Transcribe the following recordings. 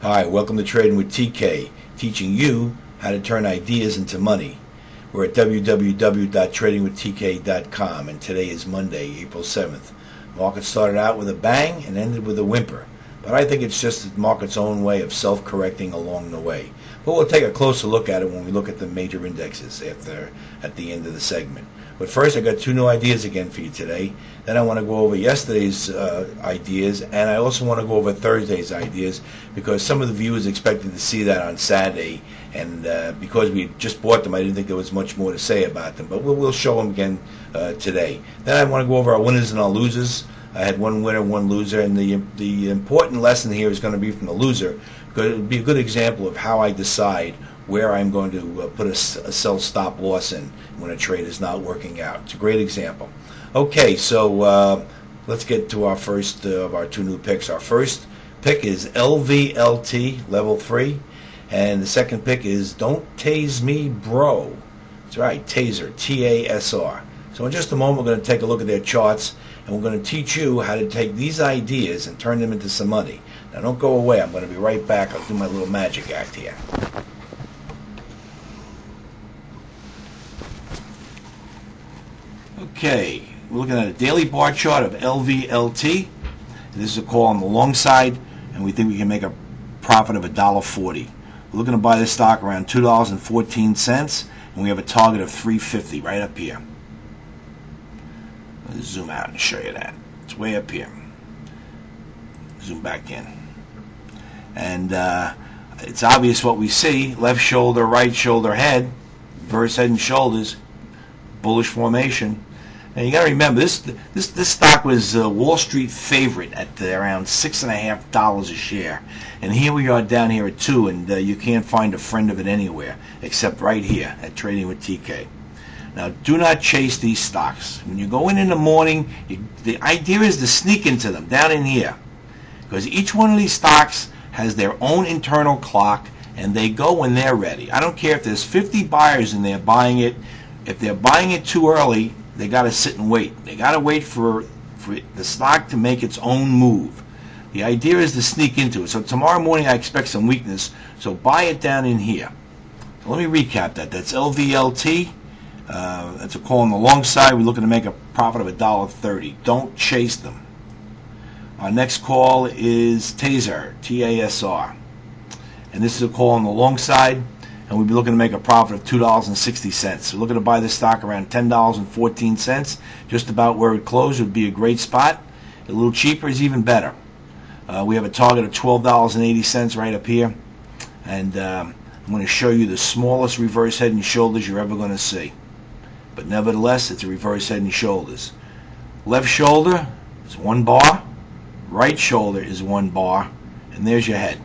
Hi, welcome to Trading with TK, teaching you how to turn ideas into money. We're at www.tradingwithtk.com, and today is Monday, April 7th. Market started out with a bang and ended with a whimper, but I think it's just the market's own way of self-correcting along the way. But we'll take a closer look at it when we look at the major indexes at the end of the segment. But first, I got two new ideas again for you today. Then I want to go over yesterday's ideas, and I also want to go over Thursday's ideas because some of the viewers expected to see that on Saturday, and because we just bought them, I didn't think there was much more to say about them. But we'll show them again today. Then I want to go over our winners and our losers. I had one winner, one loser, and the important lesson here is going to be from the loser, because it would be a good example of how I decide where I'm going to put a sell stop loss in when a trade is not working out. It's a great example. Okay, so let's get to our first of our two new picks. Our first pick is LVLT, level 3, and the second pick is Don't Tase Me Bro. That's right, Taser, T-A-S-R. So in just a moment, we're going to take a look at their charts, and we're going to teach you how to take these ideas and turn them into some money. Now, don't go away. I'm going to be right back. I'll do my little magic act here. Okay, we're looking at a daily bar chart of LVLT. This is a call on the long side, and we think we can make a profit of $1.40. We're looking to buy this stock around $2.14, and we have a target of $3.50 right up here. Let's zoom out and show you that. It's way up here. Zoom back in. And it's obvious what we see. Left shoulder, right shoulder, head. Reverse head and shoulders. Bullish formation. And you got to remember, this stock was a Wall Street favorite at around $6.50 a share. And here we are down here at 2, and you can't find a friend of it anywhere except right here at Trading with TK. Now, do not chase these stocks. When you go in the morning, the idea is to sneak into them down in here, because each one of these stocks has their own internal clock, and they go when they're ready. I don't care if there's 50 buyers in there buying it. If they're buying it too early, they got to sit and wait. They got to wait for the stock to make its own move. The idea is to sneak into it. So tomorrow morning I expect some weakness, so buy it down in here. So let me recap that. That's LVLT. That's a call on the long side. We're looking to make a profit of $1.30. Don't chase them. Our next call is Taser, T-A-S-R. And this is a call on the long side, and we'll be looking to make a profit of $2.60. We're looking to buy this stock around $10.14. Just about where it closed would be a great spot. A little cheaper is even better. We have a target of $12.80 right up here. And I'm going to show you the smallest reverse head and shoulders you're ever going to see. But nevertheless, it's a reverse head and shoulders. Left shoulder is 1 bar. Right shoulder is 1 bar. And there's your head.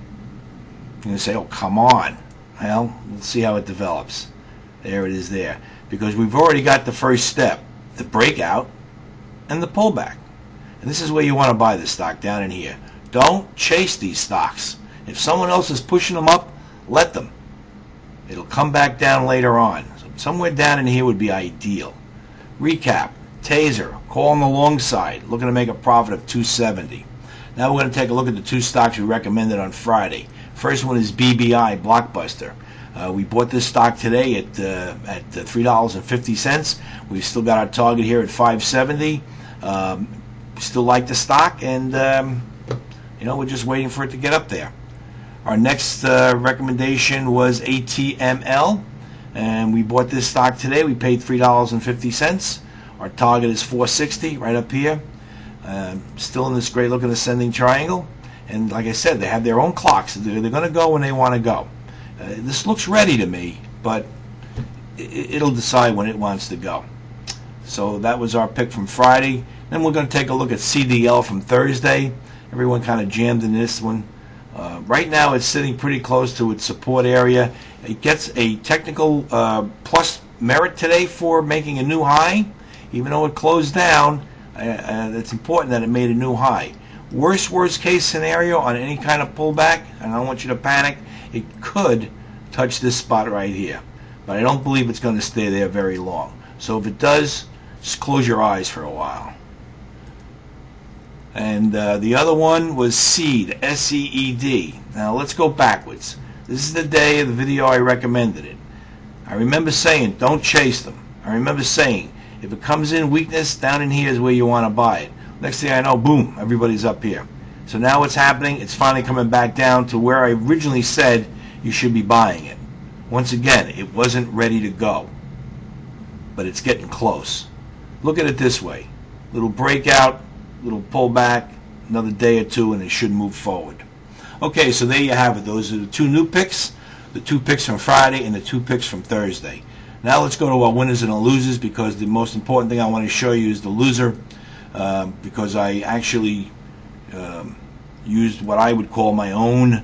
You're going to say, oh, come on. Well, we'll see how it develops. There it is there. Because we've already got the first step, the breakout and the pullback. And this is where you want to buy the stock, down in here. Don't chase these stocks. If someone else is pushing them up, let them. It'll come back down later on. So somewhere down in here would be ideal. Recap. Taser, call on the long side, looking to make a profit of $2.70. Now we're going to take a look at the two stocks we recommended on Friday. First one is BBI, Blockbuster. We bought this stock today at $3.50. We've still got our target here at $5.70. Still like the stock, and we're just waiting for it to get up there. Our next recommendation was ATML, and we bought this stock today. We paid $3.50. Our target is $4.60, right up here. Still in this great looking ascending triangle. And like I said, they have their own clocks. They're going to go when they want to go. This looks ready to me, but it'll decide when it wants to go. So that was our pick from Friday. Then we're going to take a look at CDL from Thursday. Everyone kind of jammed in this one. Right now it's sitting pretty close to its support area. It gets a technical plus merit today for making a new high. Even though it closed down, it's important that it made a new high. Worst case scenario on any kind of pullback, and I don't want you to panic, it could touch this spot right here. But I don't believe it's going to stay there very long. So if it does, just close your eyes for a while. And the other one was Seed, S-E-E-D. Now let's go backwards. This is the day of the video I recommended it. I remember saying, don't chase them. I remember saying, if it comes in weakness, down in here is where you want to buy it. Next thing I know, boom, everybody's up here. So now what's happening? It's finally coming back down to where I originally said you should be buying it. Once again, it wasn't ready to go, but it's getting close. Look at it this way. Little breakout, little pullback, another day or two, and it should move forward. Okay, so there you have it. Those are the two new picks, the two picks from Friday and the two picks from Thursday. Now let's go to our winners and our losers, because the most important thing I want to show you is the loser, because I actually used what I would call my own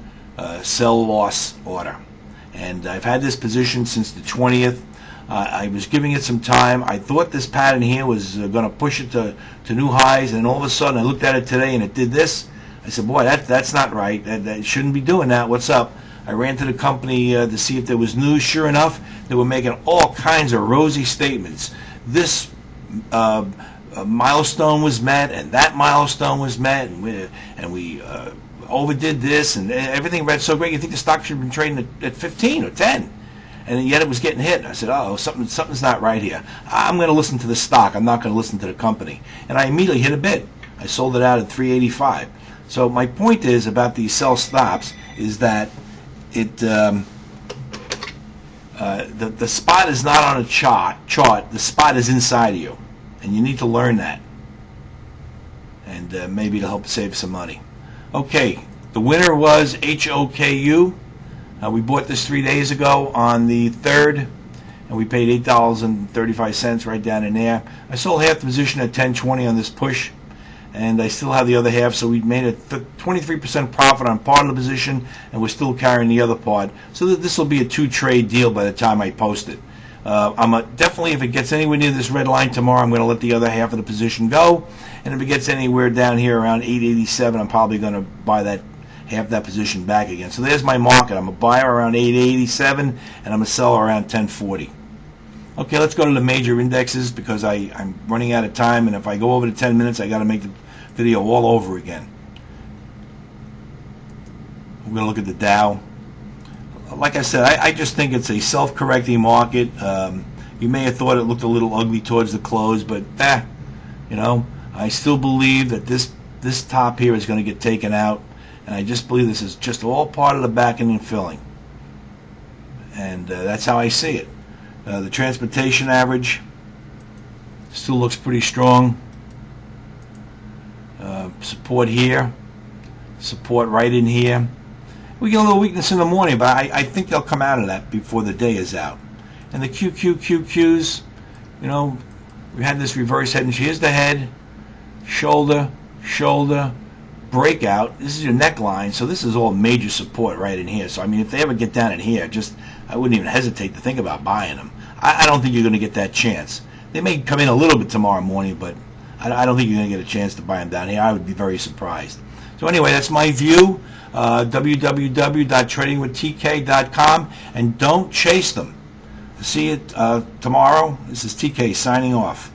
sell loss order. And I've had this position since the 20th. I was giving it some time. I thought this pattern here was going to push it to new highs, and all of a sudden I looked at it today and it did this. I said, boy, that's not right. That shouldn't be doing that. What's up? I ran to the company to see if there was news. Sure enough, they were making all kinds of rosy statements. This milestone was met, and that milestone was met, and we overdid this, and everything read so great. You think the stock should have been trading at 15 or 10, and yet it was getting hit. I said, oh, something's not right here. I'm going to listen to the stock. I'm not going to listen to the company. And I immediately hit a bid. I sold it out at 385. So my point is about these sell stops is that it the spot is not on a chart. The spot is inside of you, and you need to learn that, and maybe it'll help save some money. Okay, the winner was HOKU. We bought this 3 days ago on the 3rd, and we paid $8.35 right down in there. I sold half the position at 10.20 on this push, and I still have the other half, so we made a 23% profit on part of the position, and we're still carrying the other part. So this will be a 2-trade deal by the time I post it. Definitely, if it gets anywhere near this red line tomorrow, I'm going to let the other half of the position go, and if it gets anywhere down here around 887, I'm probably going to buy that half that position back again. So there's my market. I'm a buyer around 887, and I'm a seller around 1040. Okay, let's go to the major indexes, because I'm running out of time, and if I go over to 10 minutes, I got to make the video all over again. We're going to look at the Dow. Like I said, I just think it's a self-correcting market. You may have thought it looked a little ugly towards the close, but you know, I still believe that this top here is going to get taken out, and I just believe this is just all part of the backing and filling, and that's how I see it. The transportation average still looks pretty strong. Support here, support right in here. We get a little weakness in the morning, but I think they'll come out of that before the day is out. And the QQQQs, you know, we had this reverse head and here's the head, shoulder, shoulder, breakout. This is your neckline, so this is all major support right in here. So I mean, if they ever get down in here, I wouldn't even hesitate to think about buying them. I don't think you're going to get that chance. They may come in a little bit tomorrow morning, but I don't think you're going to get a chance to buy them down here. I would be very surprised. So anyway, that's my view. www.tradingwithtk.com, and don't chase them. See you tomorrow. This is TK signing off.